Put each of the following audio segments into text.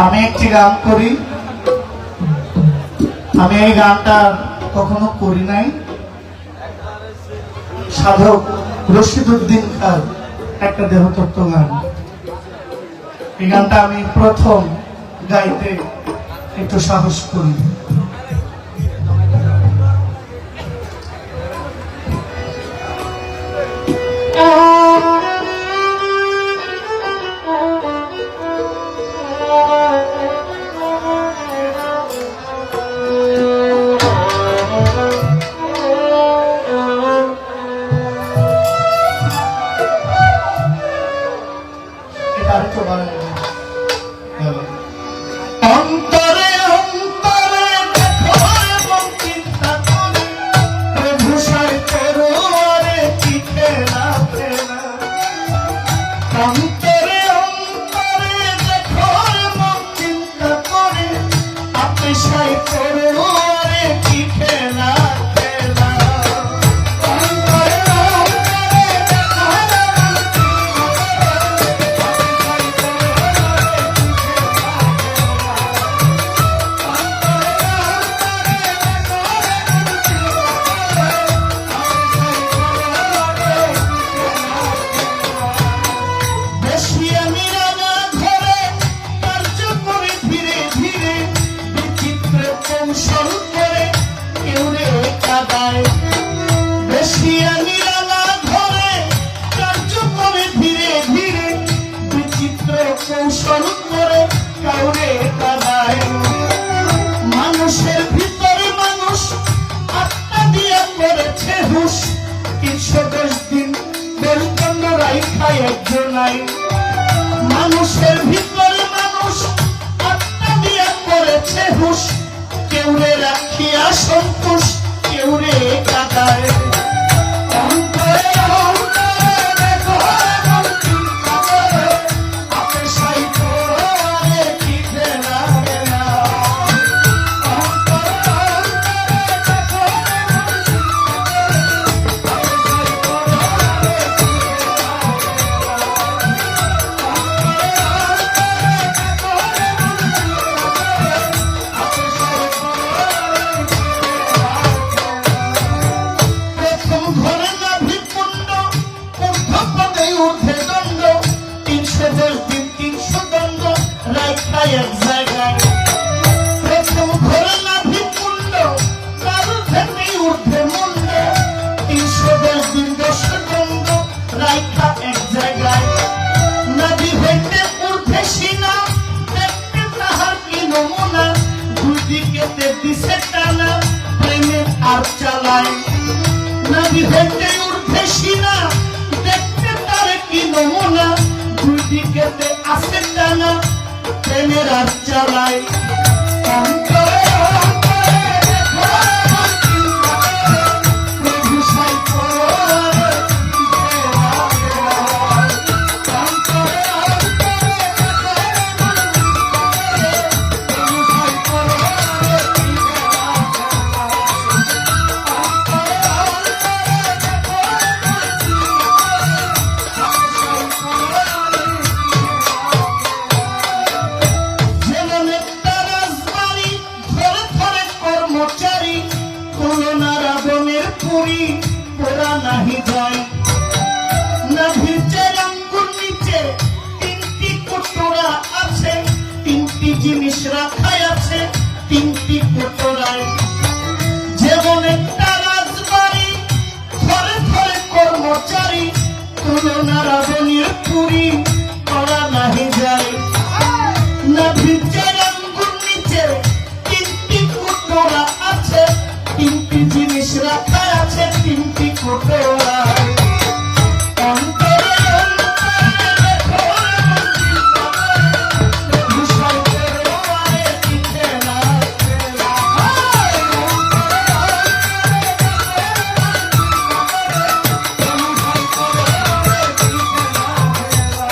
আমি একটি গান করি। আমি এই গানটা কখনো করি নাই। সাধক রশিদউদ্দিন খান একটা দেহতত্ত্ব গান। এই গানটা আমি প্রথম গাইতে একটু সাহস করি। অন্তরে অন্তরে দেখো এবং চিন্তা করে প্রভু সাই করুরে কি খেলা খেলা। অন্তরে অন্তরে দেখো এবং চিন্তা করে আপনি সাই করুরে কি খেলা খেলা। মানুষের ভিতরে মানুষ আত্মা দিয়া করেছে হুশ। ৩১০ দিন বেলকন্দ রাইখা একজনাই। মানুষের ভিতরে মানুষ আত্মা দিয়া করেছে হুশ। কেউ রে রাখিয়া সন্তোষ, কেউ রে কাদায়। এক জায়গায় প্রথম ঘরে নাভি কুণ্ড, কারো থেকে ঊর্ধ্বে মুন্ড। ৩১০ দিন ১০ দণ্ড রাইখা এক জায়গায়। নাভি হইতে ঊর্ধ্বে সিনা, দেখতে তাহার কি নমুনা। দুই দিকেতে দিছে টানা, প্রেমের আর চালায়। নাভি হইতে ঊর্ধ্বে সিনা, দেখতে তার কি নমুনা। দুই দিকেতে আছে টানা, প্রেমের আর চালায়। অন্তরে অন্তরে দেখো প্রভু সাই করুরে কি খেলা খেলা। অন্তরে অন্তরে দেখো প্রভু সাই করুরে কি খেলা খেলা। অন্তরে অন্তরে দেখো পোড়া নাহি যায়। নাভির চার আঙ্গুল নিচে ৩টি কোটরা আছে, ৩টি জিনিস রাখাই আছে ৩টি কোটরায়। যেমন একটা রাজবাড়ি, ঘরে ঘরে কর্মচারী। তুলনা রাবণের পুরী, পোড়া নাহি যায়। নাভির চার আঙ্গুল নিচে ৩টি কোটরা আছে, ৩টি জিনিস রাখা আছে ৩টি কোটরায়। অন্তরে অন্তরে দেখো প্রভু সাই করুরে কি খেলা খেলা। প্রভু সাই করুরে কি খেলা খেলা।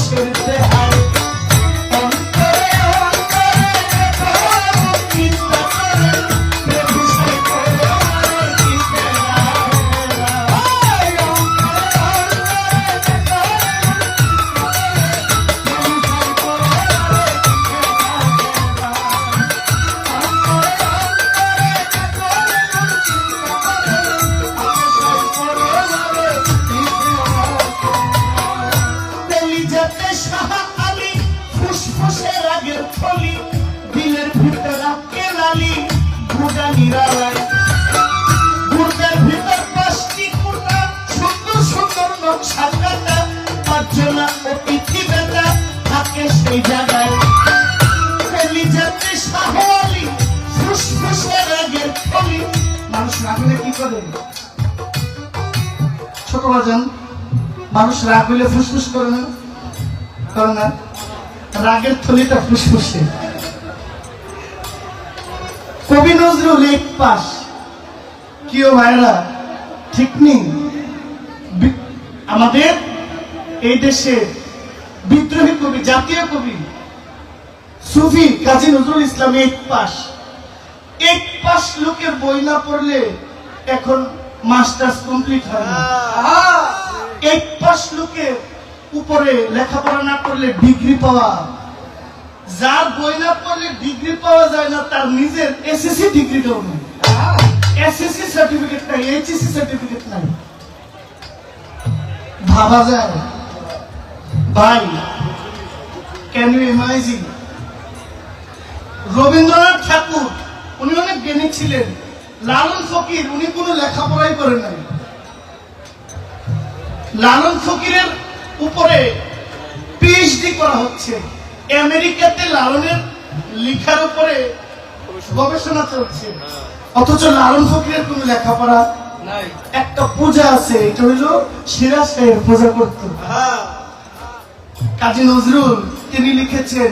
মানুষের দেহায় অন্তরে অন্তরে দেখো চিন্তা করে প্রেম সে করে আমার চিন্তা কলিজাতে শাহ আলী ফুসফুসে রাগের থলি দিলের ভিতর রাখকে লালি গুড়া নিরালায় গুড়ের ভিতর পাঁচটি কুড়া সুন্দর সুন্দর নকশা কাটা পাঁচজনা অতিথি বেটা থাকে সেই জায়গায় কলিজাতে শাহ আলী ফুসফুসে রাগের থলি মানুষ রাগলে কি করে ছোট বাজান মানুষ রাগ হইলে ফুসফুস করে না করে না রাগের থলিটা ফুসফুসে কবি নজরুল এক পাশ কিও ভাইরা ঠিক নেই আমাদের এই দেশে বিদ্রোহী কবি জাতীয় কবি সুফি কাজী নজরুল ইসলাম এক পাশ লোকের বই না পড়লে এখন মাস্টার্স কমপ্লিট হয় না এক পাশ লোকের উপরে লেখাপড়া না করলে ডিগ্রি পাওয়া যার বই না পড়লে ডিগ্রি পাওয়া যায় না তার নিজের এসএসসি ডিগ্রিটাও নেই এসএসসি সার্টিফিকেট নাই এইচএসসি সার্টিফিকেট নাই ভাবা যায় ভাই ক্যান ইউ ইমাজিন রবীন্দ্রনাথ ঠাকুর উনি অনেক জ্ঞানী ছিলেন লালন ফকির উনি কোনো লেখাপড়াই করেন নাই লালন ফকিরের উপরে পিএইচডি করা হচ্ছে আমেরিকাতে লালনের লেখার উপরে গবেষণা চলছে অথচ লালন ফকিরের কোনো লেখাপড়া নাই একটা পূজা আছে এটা হইল সিরাজ সাহেব পূজা করত কাজী নজরুল তিনি লিখেছেন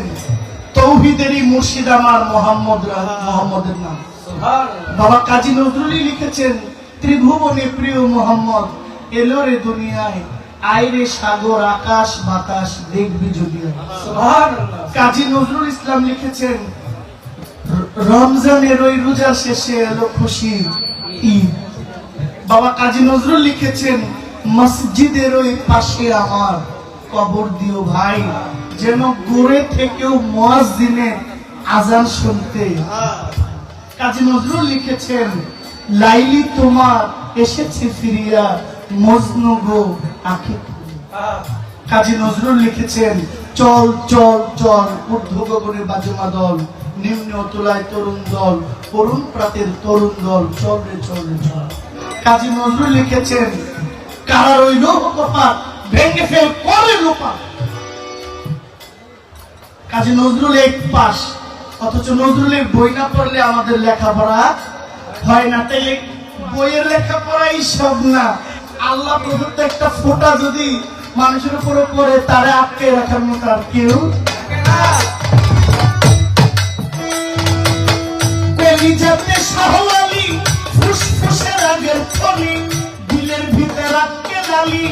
তৌহিদেরই মুর্শিদ আমার মোহাম্মদের নাম বাবা কাজী নজরুলই লিখেছেন ত্রিভুবনে প্রিয় মোহাম্মদ এলো রে দুনিয়ায় আইরে সাগর আকাশ বাতাস দেখবি যদি কাজী নজরুল ইসলাম লিখেছেন রমজানের ওই রোজা শেষে এলো খুশির ঈদ বাবা কাজী নজরুল লিখেছেন মসজিদের ওই পাশে আমার কবর দিও ভাই যেন গড়ে থেকেও মুয়াজ্জিনের আজান শুনতে কাজী নজরুল লিখেছেন লাইলি তোমার এসেছে ফিরিয়া মজনু গো আঁখি কাজী নজরুল লিখেছেন চল চল চল ঊর্ধ্ব গগনে বাজমা দল নিম্ন তোলায় তরুণ দল করুণ প্রাতের তরুণ দল চল রে চল রে চল কাজী নজরুল লিখেছেন কারার ওই লোক কপাট ভেঙে ফেল করে লোপাট কাজী নজরুল এক পাশ অথচ নজরুলের বই না পড়লে আমাদের লেখাপড়া হয় না তাইলে বইয়ের লেখাপড়াই সব না আল্লাহ প্রদত্ত একটা ফোঁটা যদি মানুষের উপরে পড়ে তারে আটকে রাখার মতো আর কেউ কলিজাতে শাহ আলী ফুসফুসে রাগের থলি দিলের ভিতর আটকে লালি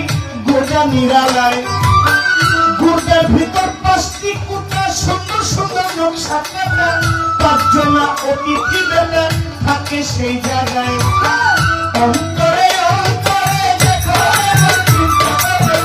গোজা নিরালায় গুড়ের ভিতর পাঁচটি কুটা সুন্দর সুন্দর নকশা কাটা পাঁচজনা অতিথি বেটা থাকে সেই জায়গায় অন্তরে অন্তরে দেখো চিন্তা করে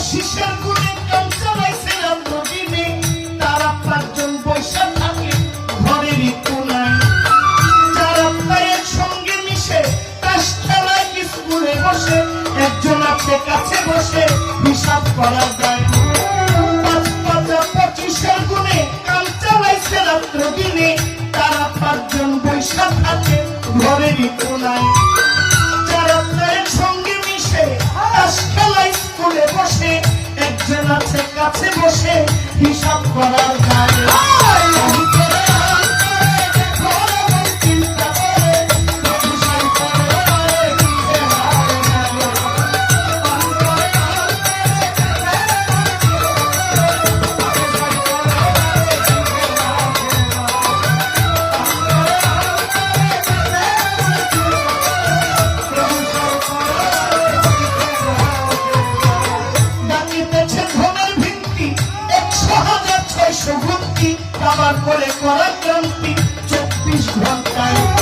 শিশের গুণে কাম চালাইছিলাম নদীনে তারা পাঁচজন বৈশা থাকে ঘরেরই কোনায় যারা প্রায়ের সঙ্গে মিশে তাস খেলায় স্কুলে বসে একজন আছে কাছে বসে হিসাব করা যায় 25-এর গুণে কাম চালাইছে রাত্র দিনে তারা পাঁচজন বৈশা থাকে ঘরেরই কোনায় যারা প্রায়ের সঙ্গে মিশে তাস খেলায় স্কুলে বসে একজন আছে কাছে বসে হিসাব করার গায়ে চিন্তা করে কাবার করে করা ক্রান্তি 24 ঘন্টায়